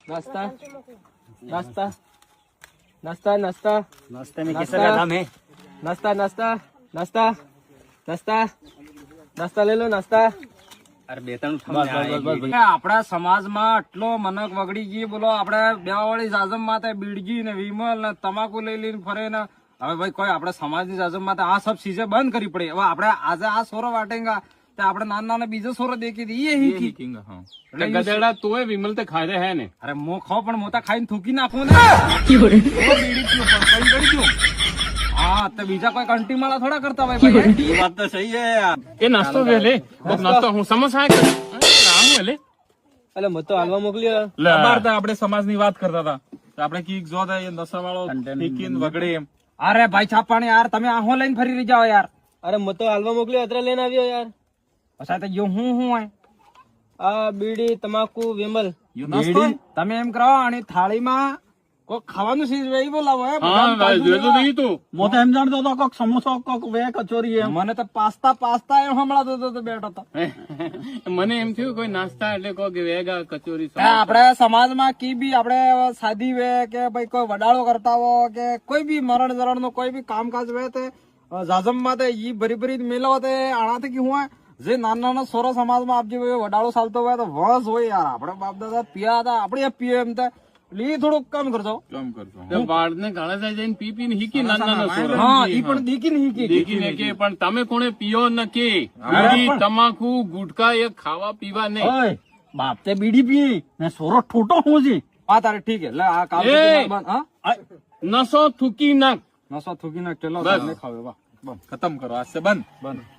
नाश्ता नाश्ता नाश्ता नाश्ता नाश्ते में कैसा का दाम है? नाश्ता नाश्ता नाश्ता नाश्ता नाश्ता ले लो नाश्ता અરે બે ત્રણ આપણા સમાજમાં આટલો મનક વગડી ગઈ બોલો આપડે બેવાવાળી જાજમ માથે બીડજી ને વિમલ ને તમાકુ લઈ લઈને ફરે ને હવે ભાઈ કોઈ આપડે સમાજની જાજમ માથે આ સબ ચીજે બંધ કરી પડે હવે આપડે આજે આ સોરો વાટેંગા તો આપડે નાના નાના બીજો સોરો દેખી દઈએ ગધેડા તોય વિમલ તે ખાય હે ને અરે મો ખાવ પણ મોટા ખાઈને થૂકી નાખું ને બીડી પીવું પણ કઈ કરી દઉં હા તો બીજા કોઈ કંટી માળા થોડા કરતા ભાઈ ભાઈ વાત તો સહી હે યાર. એ નાસ્તો વે લે નાસ્તો હું સમોસા રામ લે અલે મત તો હાલવા મોકલ્યો આપણે સમાજની વાત કરતા હતા આપણે કીક જો એ નશા વાળો ઠીકીન વગડે એમ અરે ભાઈ છાપાણી યાર તમે આહો લઈને ફરી રહી જાઓ યાર અરે મત તો હાલવા મોકલ્યો અત્યારે લઈને આવ્યો યાર પછી તો જો હું હોય આ બીડી તમાકુ વિમલ બીડી તમે એમ કરો અને થાળીમાં કોઈ ખાવાનું ચીજ વે બોલાવો હે મો તો એમ જાણતો હતો કોક સમોસા કોક વે કચોરી એમ. મને તો પાસ્તા એમ હમણાં તો બેઠો હતો મને એમ થયું કોઈ નાસ્તા એટલે કોઈ વેગા કચોરી આપડે સમાજમાં કી બી આપડે શાદી વે કે ભાઈ કોઈ વડાળો કરતા હો કે કોઈ બી મરણ જરણ નો કોઈ બી કામકાજ વે તે જાજમ માં ઈ ભરી ભરી મેલો તે આણાથી કી હોય જે નાના નાના સોરો સમાજમાં આપજે વડાળો ચાલતો હોય તો વસ હોય યાર આપડે બાપ દાદા પિયા હતા આપડે પીએ એમ લી થોડુંક કમ કરજો વાળ ને ગાળા જાય જઈને પી પી ને હીકી નાના હા ઈ પણ દીકી ને દેખીને કે પણ તમે કોણે પીઓ ન કે બીડી તમાકુ ગુટકા એ ખાવા પીવા નહીં ઓય બાપ તે બીડી પી ને સોરો ઠોટો હું જી. હા તારે ઠીક હે લે આ કામ એ! હા નસો થૂકી નાખ નસો થૂકી નાખ ચલો બસ. ખાવે વાહ ખતમ કરો આજ સે બંધ બંધ